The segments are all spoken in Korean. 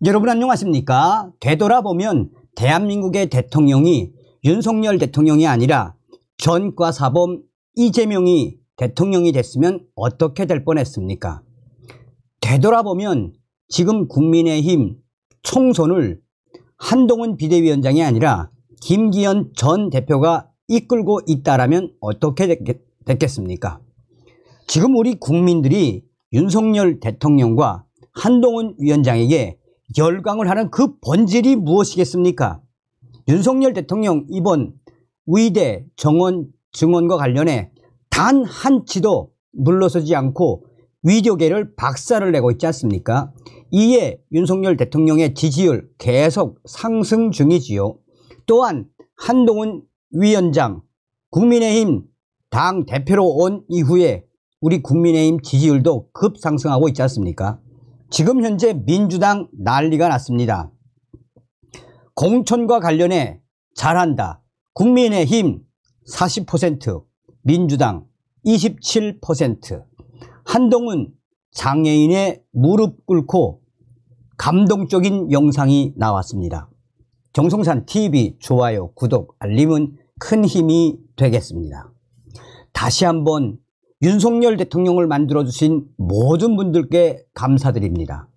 여러분 안녕하십니까? 되돌아보면 대한민국의 대통령이 윤석열 대통령이 아니라 전과사범 이재명이 대통령이 됐으면 어떻게 될 뻔했습니까? 되돌아보면 지금 국민의힘 총선을 한동훈 비대위원장이 아니라 김기현 전 대표가 이끌고 있다라면 어떻게 됐겠습니까? 지금 우리 국민들이 윤석열 대통령과 한동훈 위원장에게 열광을 하는 그 본질이 무엇이겠습니까? 윤석열 대통령 이번 의대 정원 증언과 관련해 단 한치도 물러서지 않고 위조계를 박살을 내고 있지 않습니까? 이에 윤석열 대통령의 지지율 계속 상승 중이지요. 또한 한동훈 위원장 국민의힘 당 대표로 온 이후에 우리 국민의힘 지지율도 급상승하고 있지 않습니까? 지금 현재 민주당 난리가 났습니다. 공천과 관련해 잘한다. 국민의힘 40%, 민주당 27%. 한동훈 장애인의 무릎 꿇고 감동적인 영상이 나왔습니다. 정성산 TV 좋아요, 구독, 알림은 큰 힘이 되겠습니다. 다시 한번 윤석열 대통령을 만들어주신 모든 분들께 감사드립니다.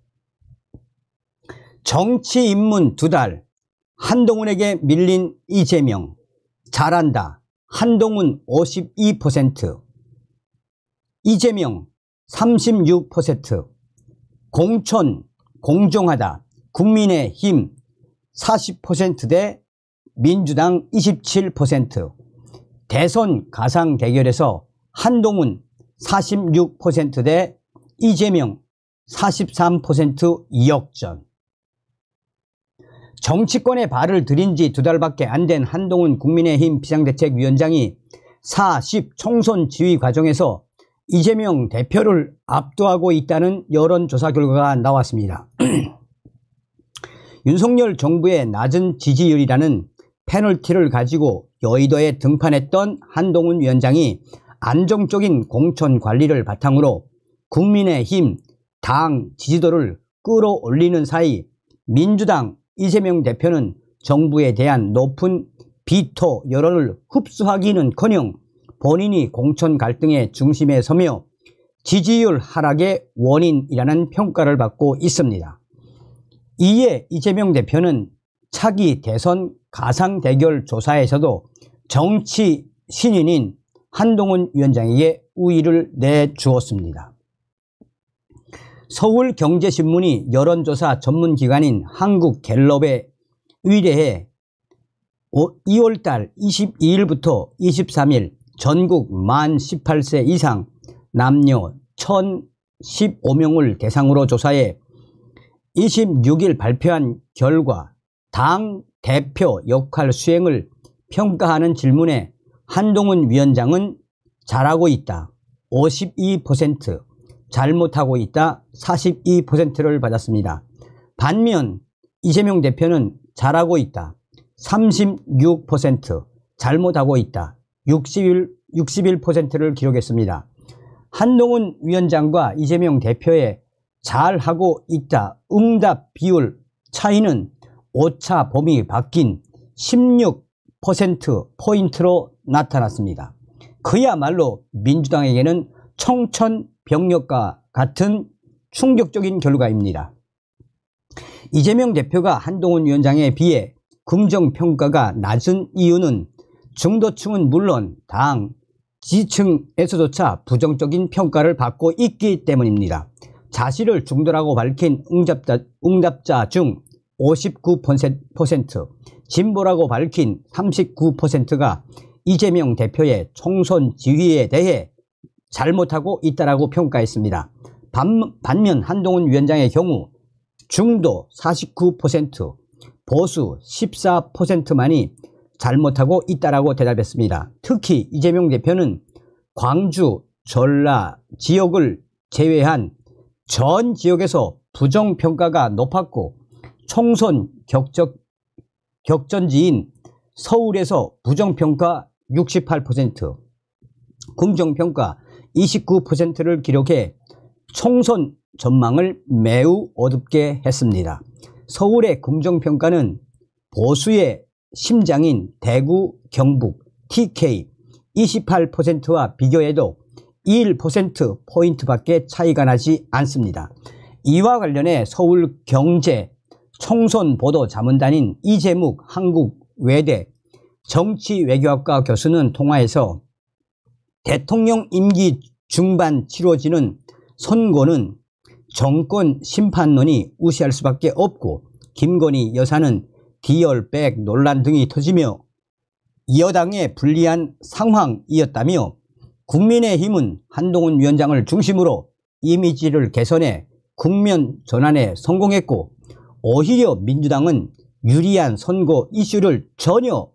정치 입문 2달, 한동훈에게 밀린 이재명, 잘한다. 한동훈 52%, 이재명 36%, 공천 공정하다. 국민의힘 40% 대 민주당 27%, 대선 가상 대결에서 한동훈 46% 대 이재명 43% 역전. 정치권에 발을 들인 지 2달밖에 안 된 한동훈 국민의힘 비상대책위원장이 4.10 총선 지휘 과정에서 이재명 대표를 압도하고 있다는 여론조사 결과가 나왔습니다. 윤석열 정부의 낮은 지지율이라는 페널티를 가지고 여의도에 등판했던 한동훈 위원장이 안정적인 공천 관리를 바탕으로 국민의힘 당 지지도를 끌어올리는 사이 민주당 이재명 대표는 정부에 대한 높은 비토 여론을 흡수하기는커녕 본인이 공천 갈등의 중심에 서며 지지율 하락의 원인이라는 평가를 받고 있습니다. 이에 이재명 대표는 차기 대선 가상 대결 조사에서도 정치 신인인 한동훈 위원장에게 우위를 내주었습니다. 서울경제신문이 여론조사 전문기관인 한국갤럽에 의뢰해 2월달 22일부터 23일 전국 만 18세 이상 남녀 1015명을 대상으로 조사해 26일 발표한 결과 당 대표 역할 수행을 평가하는 질문에 한동훈 위원장은 잘하고 있다 52%, 잘못하고 있다 42%를 받았습니다. 반면 이재명 대표는 잘하고 있다 36%, 잘못하고 있다 61%를 기록했습니다. 한동훈 위원장과 이재명 대표의 잘하고 있다 응답 비율 차이는 오차 범위 바뀐 16%포인트로 나타났습니다. 그야말로 민주당에게는 청천벽력과 같은 충격적인 결과입니다. 이재명 대표가 한동훈 위원장에 비해 긍정평가가 낮은 이유는 중도층은 물론 당 지지층에서조차 부정적인 평가를 받고 있기 때문입니다. 자신을 중도라고 밝힌 응답자 중 59%, 진보라고 밝힌 39%가 이재명 대표의 총선 지휘에 대해 잘못하고 있다라고 평가했습니다. 반면 한동훈 위원장의 경우 중도 49%, 보수 14%만이 잘못하고 있다라고 대답했습니다. 특히 이재명 대표는 광주, 전라 지역을 제외한 전 지역에서 부정평가가 높았고 총선 격전지인 서울에서 부정평가 68%, 긍정평가 29%를 기록해 총선 전망을 매우 어둡게 했습니다. 서울의 긍정평가는 보수의 심장인 대구, 경북, TK 28%와 비교해도 1%포인트밖에 차이가 나지 않습니다. 이와 관련해 서울경제 총선보도자문단인 이재묵 한국외대 정치외교학과 교수는 통화에서 대통령 임기 중반 치러지는 선거는 정권 심판론이 우세할 수밖에 없고 김건희 여사는 디얼백 논란 등이 터지며 여당에 불리한 상황이었다며 국민의힘은 한동훈 위원장을 중심으로 이미지를 개선해 국면 전환에 성공했고 오히려 민주당은 유리한 선거 이슈를 전혀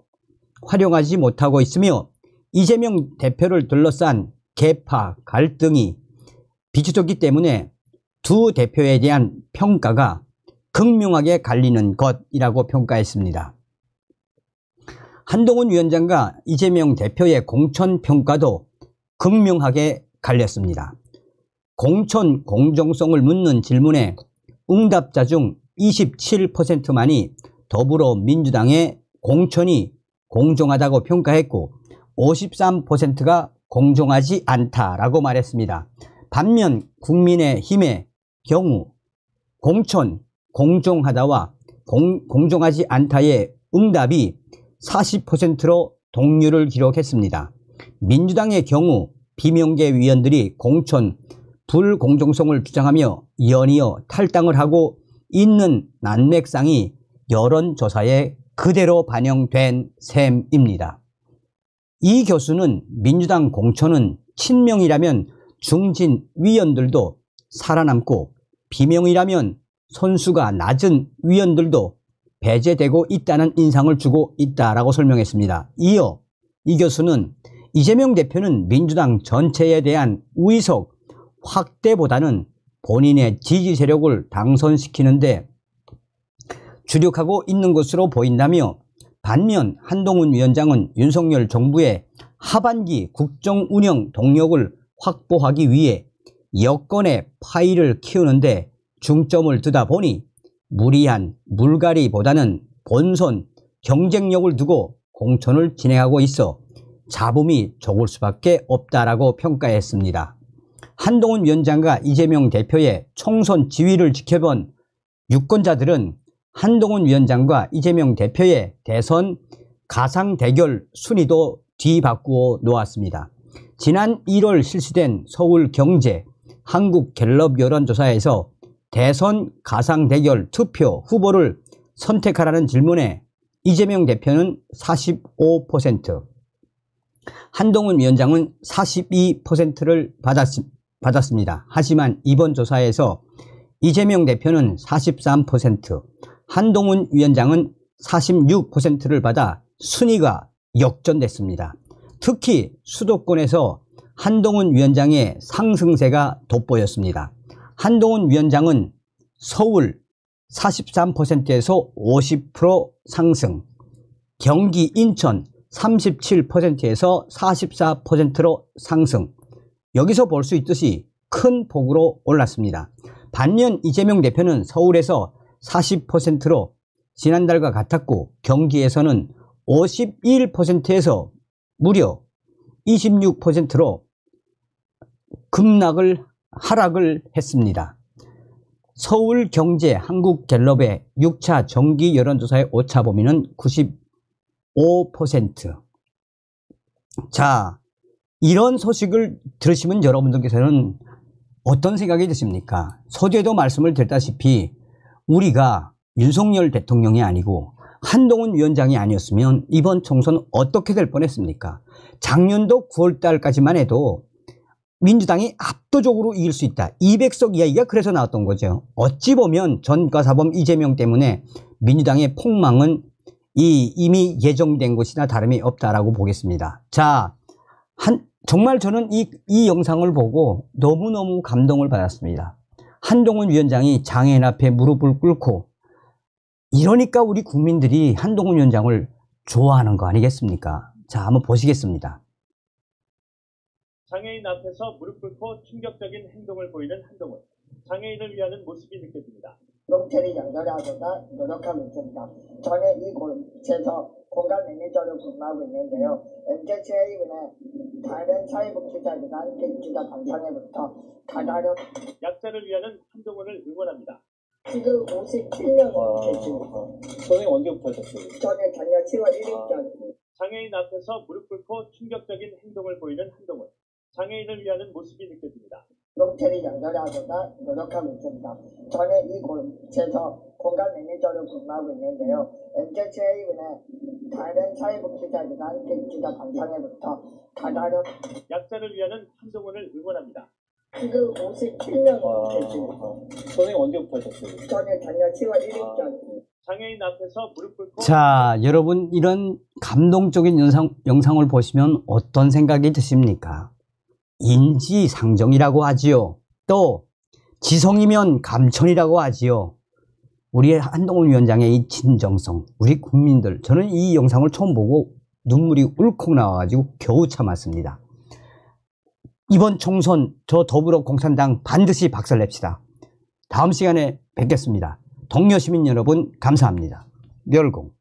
활용하지 못하고 있으며 이재명 대표를 둘러싼 계파 갈등이 비추졌기 때문에 두 대표에 대한 평가가 극명하게 갈리는 것이라고 평가했습니다. 한동훈 위원장과 이재명 대표의 공천평가도 극명하게 갈렸습니다. 공천 공정성을 묻는 질문에 응답자 중 27%만이 더불어민주당의 공천이 공정하다고 평가했고 53%가 공정하지 않다라고 말했습니다. 반면 국민의힘의 경우 공천 공정하다와 공정하지 않다의 응답이 40%로 동률을 기록했습니다. 민주당의 경우 비명계 위원들이 공천 불공정성을 주장하며 연이어 탈당을 하고 있는 난맥상이 여론조사에 그대로 반영된 셈입니다. 이 교수는 민주당 공천은 친명이라면 중진 위원들도 살아남고 비명이라면 선수가 낮은 위원들도 배제되고 있다는 인상을 주고 있다라고 설명했습니다. 이어 이 교수는 이재명 대표는 민주당 전체에 대한 우위석 확대보다는 본인의 지지 세력을 당선시키는데 주력하고 있는 것으로 보인다며 반면 한동훈 위원장은 윤석열 정부의 하반기 국정운영 동력을 확보하기 위해 여권의 파이를 키우는데 중점을 두다 보니 무리한 물갈이보다는 본선 경쟁력을 두고 공천을 진행하고 있어 잡음이 적을 수밖에 없다라고 평가했습니다. 한동훈 위원장과 이재명 대표의 총선 지위를 지켜본 유권자들은 한동훈 위원장과 이재명 대표의 대선 가상 대결 순위도 뒤바꾸어 놓았습니다. 지난 1월 실시된 서울경제 한국갤럽 여론조사에서 대선 가상 대결 투표 후보를 선택하라는 질문에 이재명 대표는 45%, 한동훈 위원장은 42%를 받았습니다. 하지만 이번 조사에서 이재명 대표는 43%, 한동훈 위원장은 46%를 받아 순위가 역전됐습니다. 특히 수도권에서 한동훈 위원장의 상승세가 돋보였습니다. 한동훈 위원장은 서울 43%에서 50% 상승, 경기 인천 37%에서 44%로 상승, 여기서 볼 수 있듯이 큰 폭으로 올랐습니다. 반면 이재명 대표는 서울에서 40%로 지난달과 같았고 경기에서는 51%에서 무려 26%로 하락을 했습니다. 서울경제 한국갤럽의 6차 정기 여론조사의 오차 범위는 95%. 자, 이런 소식을 들으시면 여러분들께서는 어떤 생각이 드십니까? 서두에도 말씀을 드렸다시피 우리가 윤석열 대통령이 아니고 한동훈 위원장이 아니었으면 이번 총선 어떻게 될 뻔했습니까? 작년도 9월달까지만 해도 민주당이 압도적으로 이길 수 있다. 200석 이야기가 그래서 나왔던 거죠. 어찌 보면 전과사범 이재명 때문에 민주당의 폭망은 이미 예정된 것이나 다름이 없다라고 보겠습니다. 자, 정말 저는 이 영상을 보고 너무너무 감동을 받았습니다. 한동훈 위원장이 장애인 앞에 무릎을 꿇고, 이러니까 우리 국민들이 한동훈 위원장을 좋아하는 거 아니겠습니까? 자, 한번 보시겠습니다. 장애인 앞에서 무릎 꿇고 충격적인 행동을 보이는 한동훈. 장애인을 위하는 모습이 느껴집니다. 농체를 연결하고자 노력하고 있습니다. 저는 이 곳에서 공간 매니저로 근무하고 있는데요. MZCA군의 다른 사회복지자들과 함께 주자 방창회부터 다가력 약자를 위하는 한동훈을 응원합니다. 지금 57년 됐습니다. 선생님 언제부터 하셨어요? 저는 작년 10월 1일자입니다. 장애인 앞에서 무릎 꿇고 충격적인 행동을 보이는 한동훈. 장애인을 위하는 모습이 느껴집니다. 농체를 연결하고자 노력하고 있습니다. 저는 이 곳에서 공간 매니저로 근무하고 있는데요. MZCA군의 다른 사회복지자들과 함께 주자 방창회부터 다가력 약자를 위하는 한동훈을 응원합니다. 지금 57년 됐습니다. 선생님 언제부터 하셨어요? 저는 작년 10월 1일자입니다. 장애인 앞에서 무릎 꿇고 자, 여러분 이런 감동적인 영상을 보시면 어떤 생각이 드십니까? 인지상정이라고 하지요. 또 지성이면 감천이라고 하지요. 우리 한동훈 위원장의 이 진정성, 우리 국민들, 저는 이 영상을 처음 보고 눈물이 울컥 나와가지고 겨우 참았습니다. 이번 총선 저 더불어공산당 반드시 박살냅시다. 다음 시간에 뵙겠습니다. 동료 시민 여러분 감사합니다. 멸공.